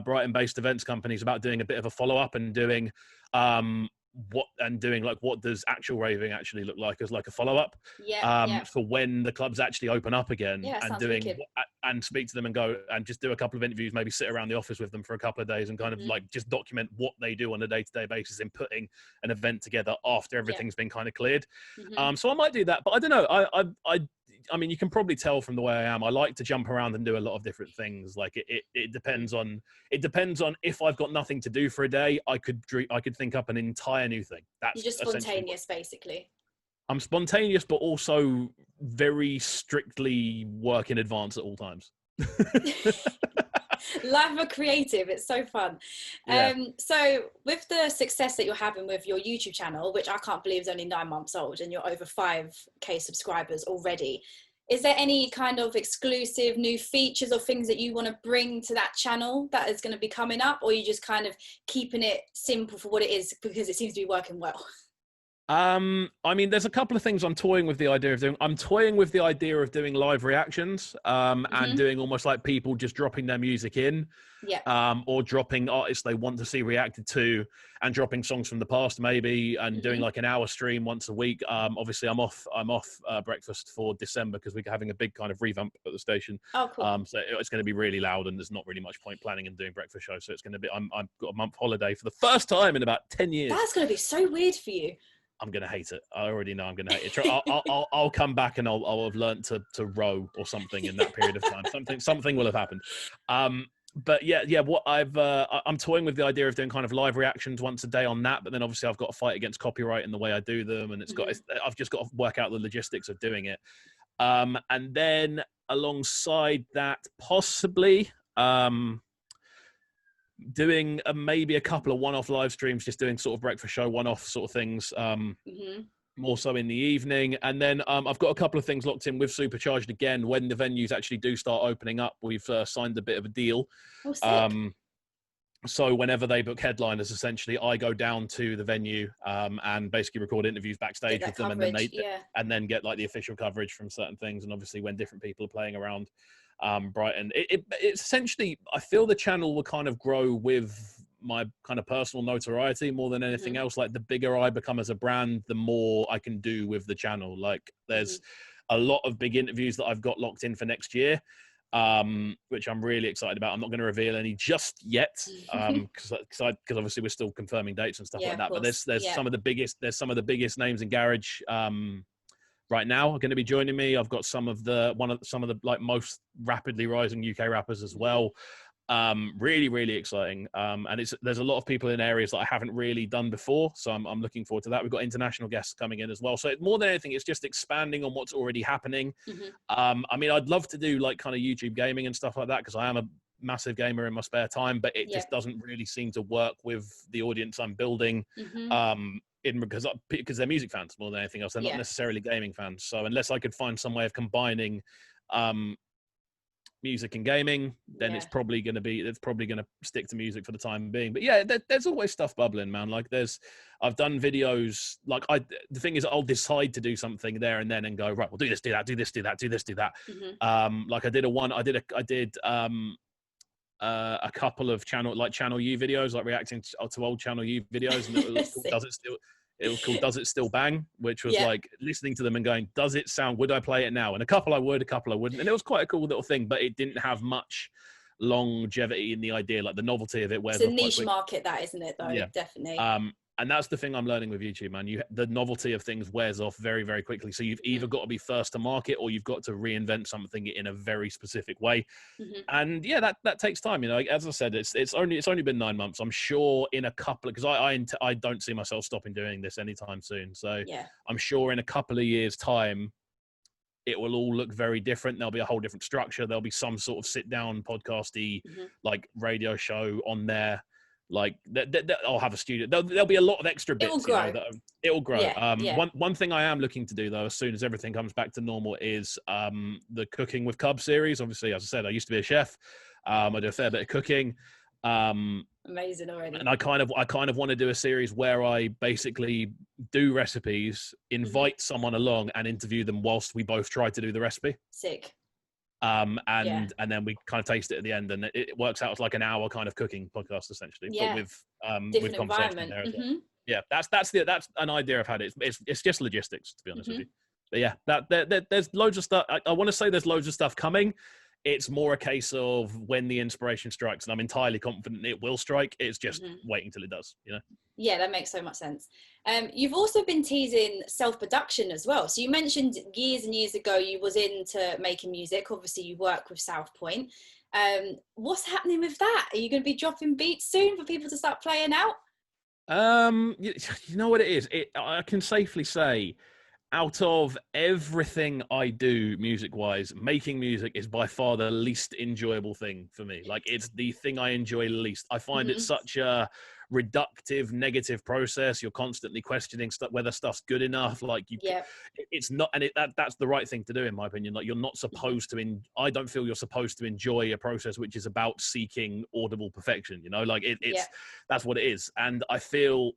Brighton-based events companies about doing a bit of a follow-up and doing what does actual raving actually look like as a follow-up for when the clubs actually open up again, and speak to them and go and just do a couple of interviews, maybe sit around the office with them for a couple of days and kind of just document what they do on a day-to-day basis in putting an event together after everything's been kind of cleared. So I might do that, but I don't know. I mean, you can probably tell from the way I am. I like to jump around and do a lot of different things. It depends on if I've got nothing to do for a day, I could think up an entire new thing. You're just spontaneous, basically. I'm spontaneous, but also very strictly work in advance at all times. Life of a creative, it's so fun. So with the success that you're having with your YouTube channel, which I can't believe is only 9 months old, and you're over 5k subscribers already, is there any kind of exclusive new features or things that you want to bring to that channel that is going to be coming up, or are you just kind of keeping it simple for what it is because it seems to be working well? I mean, there's a couple of things I'm toying with the idea of doing. I'm toying with the idea of doing live reactions, and doing almost like people just dropping their music in, or dropping artists they want to see reacted to, and dropping songs from the past maybe, and doing like an hour stream once a week. Obviously I'm off breakfast for December because we're having a big kind of revamp at the station. Oh, cool. So it's going to be really loud, and there's not really much point planning and doing breakfast shows. So it's going to be, I've got a month holiday for the first time in about 10 years. That's going to be so weird for you. I'm going to hate it. I already know I'm going to hate it. I'll come back and I'll have learned to row or something in that period of time. Something will have happened. But yeah, what I'm toying with the idea of doing kind of live reactions once a day on that, but then obviously I've got to fight against copyright in the way I do them, and I've just got to work out the logistics of doing it. And then alongside that, possibly doing maybe a couple of one-off live streams, just doing sort of breakfast show one-off sort of things. More so in the evening. And then I've got a couple of things locked in with Supercharged again. When the venues actually do start opening up, we've signed a bit of a deal. Oh, sick. So whenever they book headliners, essentially, I go down to the venue and basically record interviews backstage with them, coverage, and then get like the official coverage from certain things. And obviously, when different people are playing around Brighton, it's essentially, I feel the channel will kind of grow with my kind of personal notoriety more than anything else. Like, the bigger I become as a brand, the more I can do with the channel. Like, there's a lot of big interviews that I've got locked in for next year, which I'm really excited about. I'm not going to reveal any just yet, because obviously we're still confirming dates and stuff like that. But there's some of the biggest names in garage right now are going to be joining me. I've got some of the like most rapidly rising UK rappers as well. Really, really exciting. And there's a lot of people in areas that I haven't really done before. So I'm looking forward to that. We've got international guests coming in as well. So more than anything, it's just expanding on what's already happening. I mean, I'd love to do like kind of YouTube gaming and stuff like that, because I am a massive gamer in my spare time, but it just doesn't really seem to work with the audience I'm building. Because they're music fans more than anything else. They're not necessarily gaming fans. So unless I could find some way of combining music and gaming, then it's probably going to stick to music for the time being. But yeah, there's always stuff bubbling, man. Like I've done videos, like the thing is, I'll decide to do something there and then and go, right, we'll do this, do that, do this, do that, do this, do that. Like I did a couple of Channel U videos, like reacting to old Channel U videos, and it was called Does It Still Bang, which was like listening to them and going, does it sound, would I play it now? And a couple I would, a couple I wouldn't. And it was quite a cool little thing, but it didn't have much longevity in the idea. Like the novelty of it wears off. It's a niche market, that, isn't it, though? Definitely. And that's the thing I'm learning with YouTube, man. The novelty of things wears off very, very quickly. So you've either got to be first to market, or you've got to reinvent something in a very specific way. And yeah, that takes time. You know, like, as I said, it's only been 9 months. I'm sure in a couple, because I don't see myself stopping doing this anytime soon. So I'm sure in a couple of years' time, it will all look very different. There'll be a whole different structure. There'll be some sort of sit down podcasty, like radio show on there. Like I'll have a studio. There'll be a lot of extra bits. It will grow. One thing I am looking to do, though, as soon as everything comes back to normal, is the Cooking with Cub series. Obviously, as I said, I used to be a chef. I do a fair bit of cooking. Amazing already. And I kind of want to do a series where I basically do recipes, invite someone along, and interview them whilst we both try to do the recipe. Sick. And then we kind of taste it at the end, and it works out as like an hour kind of cooking podcast essentially, but with conversation there as well. Yeah, that's an idea I've had. It's just logistics, to be honest with you. But yeah, there's loads of stuff. I want to say there's loads of stuff coming. It's more a case of when the inspiration strikes, and I'm entirely confident it will strike. It's just waiting till it does, you know? Yeah, that makes so much sense. You've also been teasing self-production as well. So you mentioned years and years ago you was into making music. Obviously, you work with Southpoint. What's happening with that? Are you going to be dropping beats soon for people to start playing out? You know what it is? I can safely say, out of everything I do music-wise, making music is by far the least enjoyable thing for me. Like, it's the thing I enjoy least. I find it such a reductive, negative process. You're constantly questioning whether stuff's good enough. Like, it's not, and that's the right thing to do, in my opinion. Like, you're not supposed to. I don't feel you're supposed to enjoy a process which is about seeking audible perfection. You know, like that's what it is. And I feel.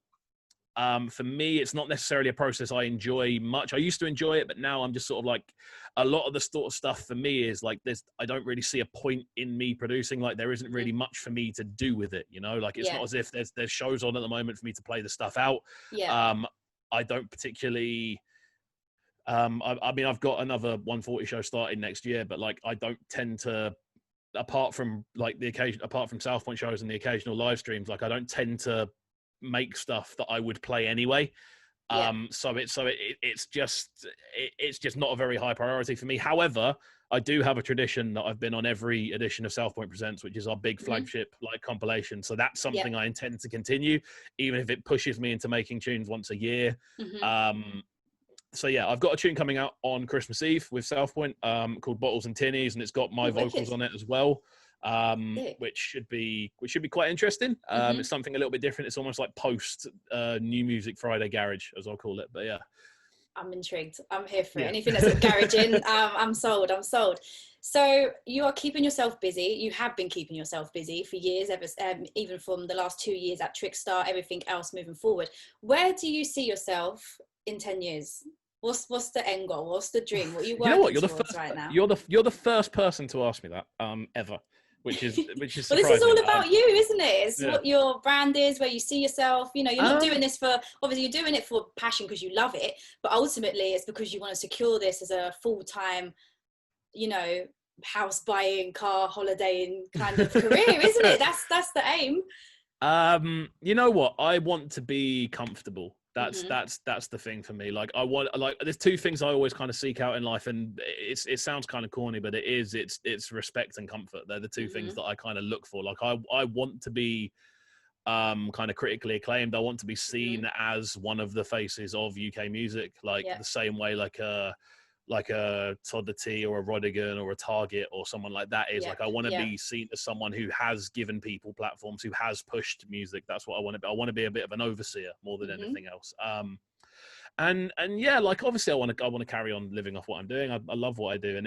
For me, it's not necessarily a process I enjoy much. I used to enjoy it, but now I'm just sort of like, a lot of the sort of stuff for me is like this. I don't really see a point in me producing. Like, there isn't really much for me to do with it. You know, like it's not as if there's shows on at the moment for me to play the stuff out. I don't particularly. I mean, I've got another 140 show starting next year, but like, I don't tend to. Apart from Southpoint shows and the occasional live streams, like I don't tend to make stuff that I would play anyway. So it's just not a very high priority for me. However, I do have a tradition that I've been on every edition of Southpoint Presents, which is our big flagship like compilation. So that's something I intend to continue, even if it pushes me into making tunes once a year. So yeah, I've got a tune coming out on Christmas Eve with Southpoint called Bottles and Tinnies, and it's got my vocals on it as well, which should be quite interesting. It's something a little bit different. It's almost like post New Music Friday garage, as I'll call it. But yeah, I'm intrigued. I'm here for it. Anything that's garage in, I'm sold. So you are keeping yourself busy. You have been keeping yourself busy for years, even from the last 2 years at Trickstar, everything else moving forward. Where do you see yourself in 10 years? What's the end goal? What's the dream? What are you working towards right now? You're the first person to ask me that ever, which is well, this is all about you, isn't it? It's what your brand is, where you see yourself. You know, you're not doing this for, obviously you're doing it for passion because you love it, but ultimately it's because you want to secure this as a full-time, you know, house buying, car holidaying kind of career, isn't it? That's the aim. You know what? I want to be comfortable. That's the thing for me. Like there's two things I always kind of seek out in life, and it sounds kind of corny, but it's respect and comfort. They're the two things that I kind of look for. Like I want to be kind of critically acclaimed. I want to be seen as one of the faces of UK music, like the same way like a Todd the T or a Rodigan or a Target or someone like that is. Like I want to be seen as someone who has given people platforms, who has pushed music. That's what I want to be. I want to be a bit of an overseer more than anything else. And yeah, like obviously I want to carry on living off what I'm doing. I love what I do, and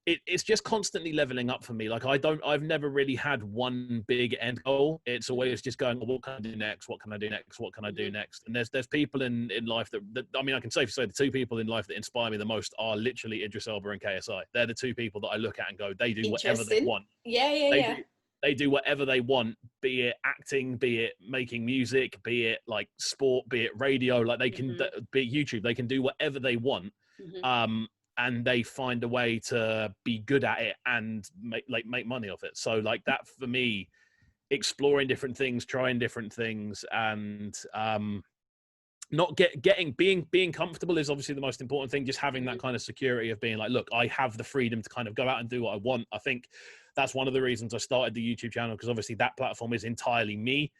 it's just constantly leveling up for me. Like I've never really had one big end goal. It's always just going, well, what can I do next? What can I do next? What can I do next? And there's people in life that I mean, I can safely say the two people in life that inspire me the most are literally Idris Elba and KSI. They're the two people that I look at and go, they do whatever they want. They do whatever they want, be it acting, be it making music, be it like sport, be it radio, like they can be it YouTube. They can do whatever they want. And they find a way to be good at it and make money off it. So like that for me, exploring different things, trying different things, and not being comfortable is obviously the most important thing. Just having that kind of security of being like, look, I have the freedom to kind of go out and do what I want. I think that's one of the reasons I started the YouTube channel, because obviously that platform is entirely me.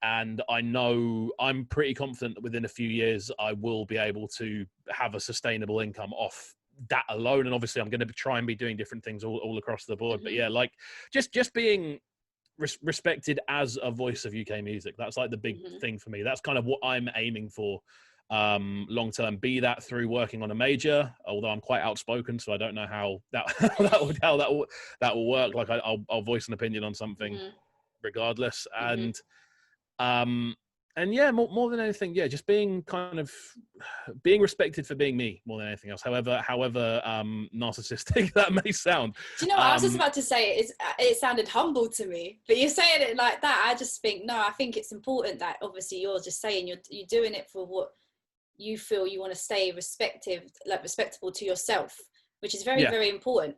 And I know I'm pretty confident that within a few years, I will be able to have a sustainable income off that alone. And obviously I'm going to try and be doing different things all across the board. But yeah, like just being respected as a voice of UK music. That's like the big thing for me. That's kind of what I'm aiming for long term. Be that through working on a major, although I'm quite outspoken, so I don't know how that will work. Like I'll voice an opinion on something regardless. And yeah, more than anything, yeah, just being respected for being me more than anything else. However narcissistic that may sound. Do you know what I was just about to say? It sounded humble to me, but you're saying it like that. I just think I think it's important that obviously you're just saying you're doing it for what you feel you want to stay respectable to yourself, which is very, very important.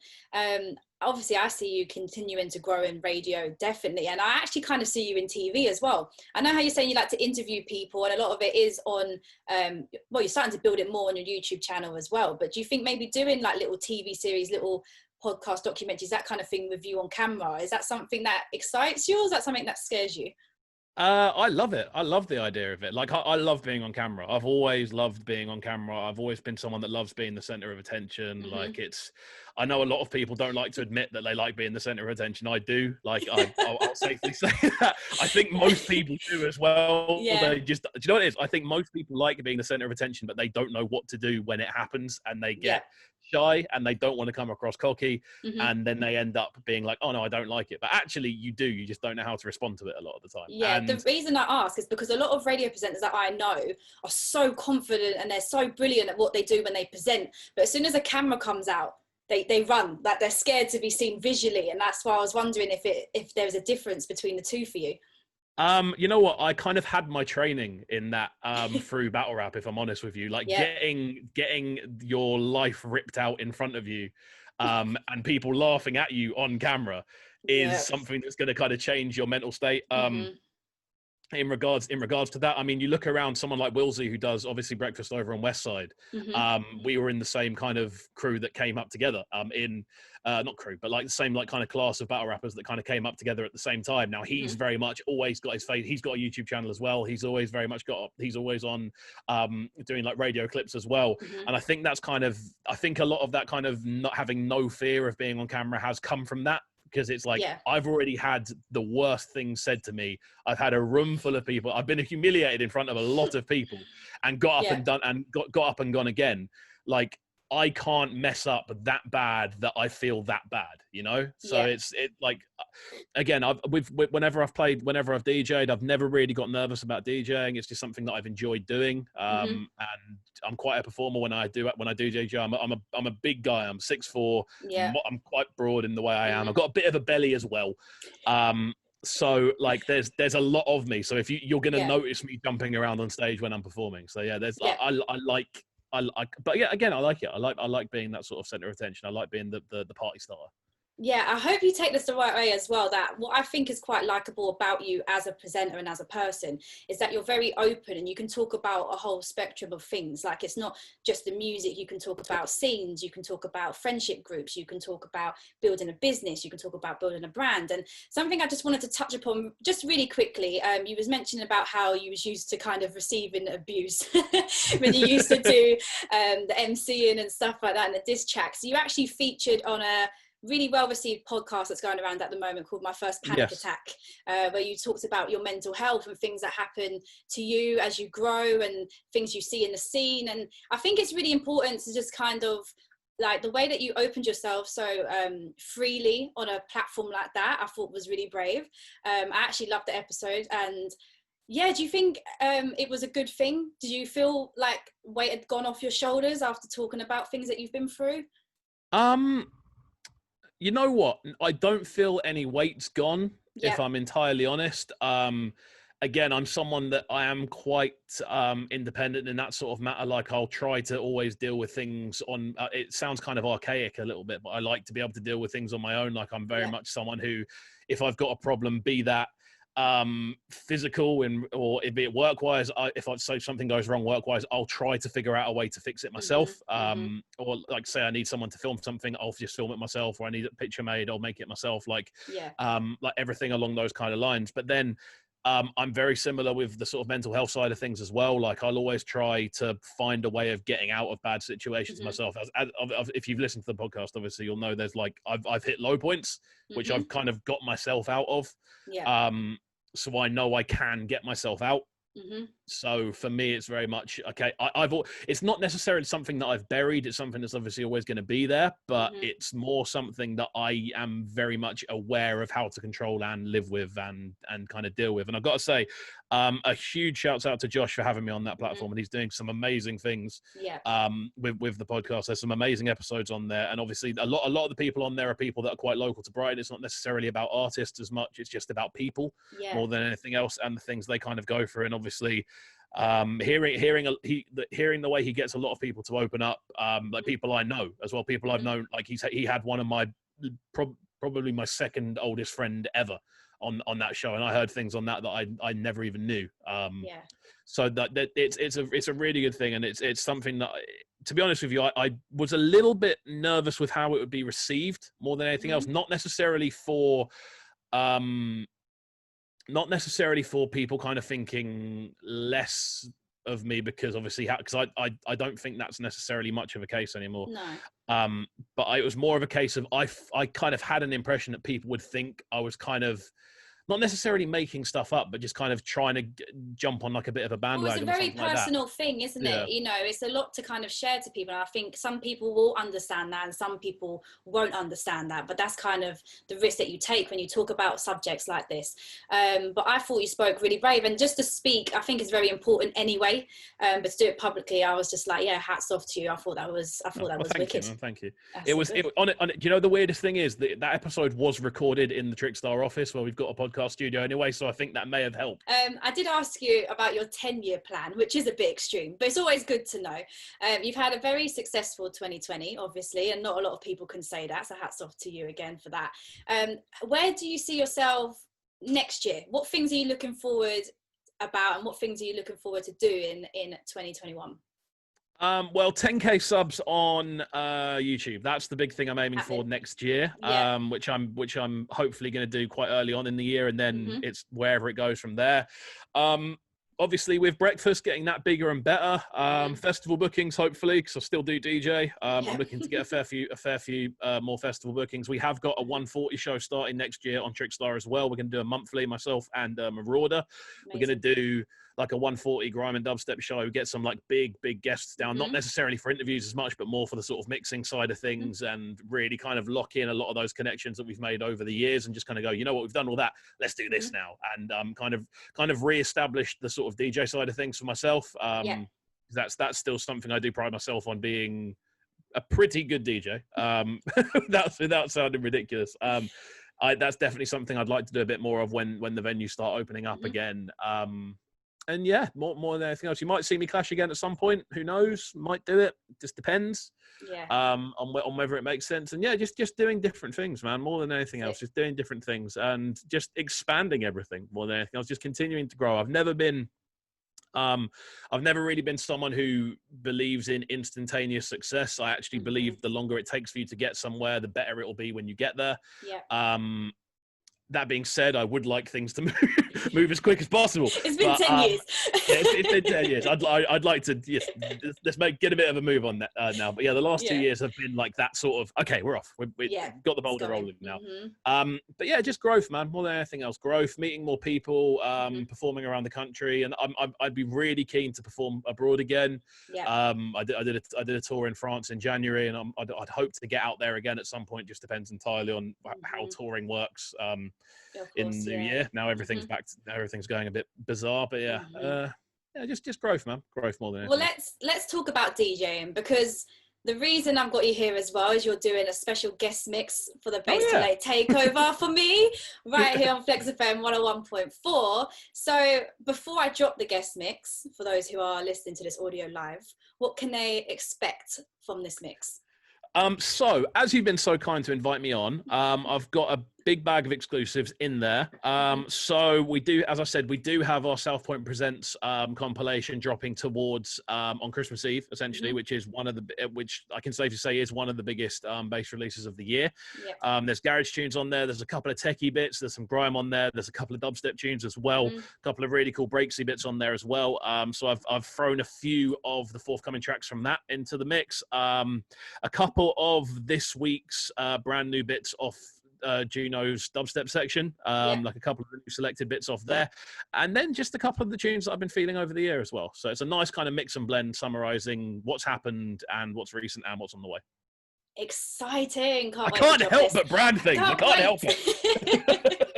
Obviously, I see you continuing to grow in radio, definitely. And I actually kind of see you in TV as well. I know how you're saying you like to interview people, and a lot of it is on, you're starting to build it more on your YouTube channel as well. But do you think maybe doing like little TV series, little podcast documentaries, that kind of thing with you on camera, is that something that excites you, or is that something that scares you? I love it. I love the idea of it. Like I love being on camera. I've always loved being on camera. I've always been someone that loves being the center of attention. Like I know a lot of people don't like to admit that they like being the center of attention. I do. Like I'll safely say that. I think most people do as well. They just, do you know what it is? I think most people like being the center of attention, but they don't know what to do when it happens, and they get shy and they don't want to come across cocky, and then they end up being like, oh no, I don't like it. But actually you do, you just don't know how to respond to it a lot of the time. And the reason I ask is because a lot of radio presenters that I know are so confident and they're so brilliant at what they do when they present, but as soon as a camera comes out, they run, like they're scared to be seen visually. And that's why I was wondering if there's a difference between the two for you. You know what? I kind of had my training in that through battle rap, if I'm honest with you. Like getting your life ripped out in front of you, and people laughing at you on camera is something that's going to kind of change your mental state. in regards to that, I mean, you look around someone like Wilsey, who does obviously Breakfast over on West Side. We were in the same kind of crew that came up together not crew, but like the same like kind of class of battle rappers that kind of came up together at the same time. Now he's very much always got his face. He's got a YouTube channel as well. He's always very much he's always on doing like radio clips as well. And I think that's I think a lot of that kind of not having no fear of being on camera has come from that. Because it's like, I've already had the worst things said to me. I've had a room full of people. I've been humiliated in front of a lot of people and got up and done and got up and gone again. Like, I can't mess up that bad that I feel that bad, you know? So it's like, again, whenever I've DJ'd, I've never really got nervous about DJing. It's just something that I've enjoyed doing. And I'm quite a performer when I do DJ. I'm a big guy. I'm 6'4". I'm quite broad in the way I am. I've got a bit of a belly as well. So like there's a lot of me. So if you're going to notice me jumping around on stage when I'm performing. So but yeah, again, I like it. I like being that sort of center of attention. I like being the party starter. Yeah, I hope you take this the right way as well, that what I think is quite likable about you as a presenter and as a person is that you're very open and you can talk about a whole spectrum of things. Like, it's not just the music. You can talk about scenes, you can talk about friendship groups, you can talk about building a business, you can talk about building a brand. And something I just wanted to touch upon just really quickly, you was mentioning about how you was used to kind of receiving abuse when you used to do the MCing and stuff like that and the diss tracks. So you actually featured on a really well-received podcast that's going around at the moment called My First Panic Attack, where you talked about your mental health and things that happen to you as you grow and things you see in the scene. And I think it's really important to just kind of, like, the way that you opened yourself so freely on a platform like that, I thought was really brave. I actually loved the episode. And yeah, do you think it was a good thing? Did you feel like weight had gone off your shoulders after talking about things that you've been through? You know what? I don't feel any weight's gone, if I'm entirely honest. Again, I'm someone that I am quite independent in that sort of matter. Like, I'll try to always deal with things on, it sounds kind of archaic a little bit, but I like to be able to deal with things on my own. Like, I'm very much someone who, if I've got a problem, be that physical or be it work-wise, if I say something goes wrong work-wise, I'll try to figure out a way to fix it myself. Or like, say I need someone to film something, I'll just film it myself, or I need a picture made, I'll make it myself. Like everything along those kind of lines. But then I'm very similar with the sort of mental health side of things as well. Like, I'll always try to find a way of getting out of bad situations myself. As if you've listened to the podcast, obviously you'll know there's like I've hit low points, which I've kind of got myself out of. So I know I can get myself out. So for me, it's very much okay. It's not necessarily something that I've buried. It's something that's obviously always going to be there, but it's more something that I am very much aware of how to control and live with and kind of deal with. And I've got to say, a huge shout out to Josh for having me on that platform, and he's doing some amazing things with the podcast. There's some amazing episodes on there, and obviously a lot of the people on there are people that are quite local to Brighton. It's not necessarily about artists as much. It's just about people more than anything else, and the things they kind of go through. And obviously hearing the way he gets a lot of people to open up, like people I know as well, people I've known. Like, he had one of my probably my second oldest friend ever on that show, and I heard things on that I never even knew. So that it's a really good thing, and it's something that, to be honest with you, I was a little bit nervous with how it would be received more than anything else. Not necessarily for people kind of thinking less of me, because obviously, because I don't think that's necessarily much of a case anymore. No. But it was more of a case of I kind of had an impression that people would think I was kind of not necessarily making stuff up, but just kind of trying to jump on like a bit of a bandwagon. Well, it's a very personal thing, isn't it? You know, it's a lot to kind of share to people. And I think some people will understand that and some people won't understand that. But that's kind of the risk that you take when you talk about subjects like this. But I thought you spoke really brave. And just to speak, I think is very important anyway. But to do it publicly, I was just like, yeah, hats off to you. I thought that was wicked. Thank you. It was on it. You know, the weirdest thing is that episode was recorded in the Trickstar office, where we've got a podcast studio anyway, so I think that may have helped. I did ask you about your 10-year plan, which is a bit extreme, but it's always good to know. You've had a very successful 2020, obviously, and not a lot of people can say that, so hats off to you again for that. Where do you see yourself next year? What things are you looking forward about, and what things are you looking forward to doing in 2021? Well, 10K subs on YouTube. That's the big thing I'm aiming for next year. Which I'm hopefully going to do quite early on in the year, and then it's wherever it goes from there. Obviously, with breakfast, getting that bigger and better. Festival bookings, hopefully, because I still do DJ. I'm looking to get a fair few more festival bookings. We have got a 140 show starting next year on Trickstar as well. We're going to do a monthly, myself and Marauder. Amazing. We're going to do like a 140 grime and dubstep show, get some like big guests down, not necessarily for interviews as much, but more for the sort of mixing side of things, and really kind of lock in a lot of those connections that we've made over the years, and just kind of go, you know what, we've done all that, let's do this now. And kind of re-established the sort of DJ side of things for myself. That's still something I do pride myself on, being a pretty good DJ, without sounding ridiculous. That's definitely something I'd like to do a bit more of when the venues start opening up again. And yeah, more than anything else, you might see me clash again at some point. Who knows? Might do it. Just depends. On whether it makes sense. And yeah, just doing different things, man. More than anything else, just doing different things and just expanding everything. More than anything else, just continuing to grow. I've never really been someone who believes in instantaneous success. I actually believe the longer it takes for you to get somewhere, the better it will be when you get there. That being said, I would like things to move as quick as possible. It's been 10 years. It's been 10 years. I'd like to let's get a bit of a move on that now. But yeah, the last 2 years have been like that sort of, okay, we're off. We've got the boulder rolling now. But yeah, just growth, man. More than anything else, growth, meeting more people, performing around the country, and I'd be really keen to perform abroad again. I did a tour in France in January, and I'd hope to get out there again at some point. Just depends entirely on how touring works. In the new year. Now everything's everything's going a bit bizarre, but just growth, man. Growth more than anything. Well, let's talk about DJing, because the reason I've got you here as well is you're doing a special guest mix for the Bass Too Late takeover for me right here on Flex FM 101.4. So before I drop the guest mix, for those who are listening to this audio live, what can they expect from this mix? So as you've been so kind to invite me on, I've got a big bag of exclusives in there. So we do, as I said, we do have our Southpoint Presents compilation dropping towards on Christmas Eve, essentially, which I can safely say is one of the biggest bass releases of the year. There's garage tunes on there. There's a couple of techie bits. There's some grime on there. There's a couple of dubstep tunes as well. A couple of really cool breaksy bits on there as well. So I've thrown a few of the forthcoming tracks from that into the mix. A couple of this week's brand new bits off Juno's dubstep section, like a couple of the selected bits off there, and then just a couple of the tunes that I've been feeling over the year as well. So it's a nice kind of mix and blend, summarizing what's happened and what's recent and what's on the way. Exciting. I can't help but brand things. I can't help it.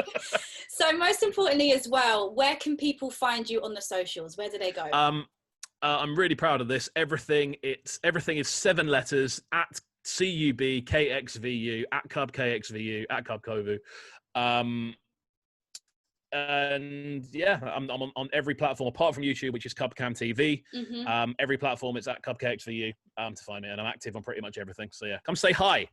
So most importantly as well, where can people find you on the socials? Where do they go? I'm really proud of this. Everything is 7 letters at CUB KXVU at Cub KXVU at Cub Kxvu. And yeah, I'm on every platform apart from YouTube, which is Cubcam TV. Every platform is at Cub KXVU to find me, and I'm active on pretty much everything. So yeah, come say hi.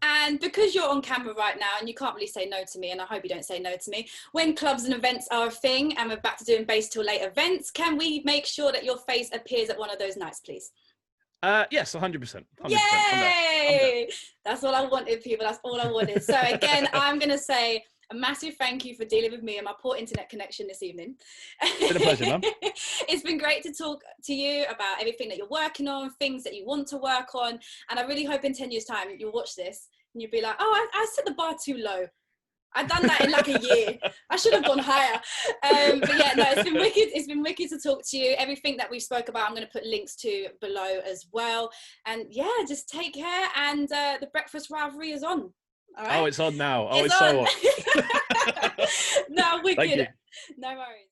And because you're on camera right now and you can't really say no to me, and I hope you don't say no to me, when clubs and events are a thing and we're back to doing Bass Till Late events, can we make sure that your face appears at one of those nights, please? Yes, 100%. Yay! That's all I wanted, people. That's all I wanted. So again, I'm going to say a massive thank you for dealing with me and my poor internet connection this evening. It's been a pleasure, man. It's been great to talk to you about everything that you're working on, things that you want to work on. And I really hope in 10 years' time you'll watch this and you'll be like, oh, I set the bar too low. I've done that in like a year. I should have gone higher. But yeah, no, it's been wicked. It's been wicked to talk to you. Everything that we spoke about, I'm going to put links to below as well. And yeah, just take care. And the breakfast rivalry is on. All right? Oh, it's on now. Oh, it's so on. No, wicked. No worries.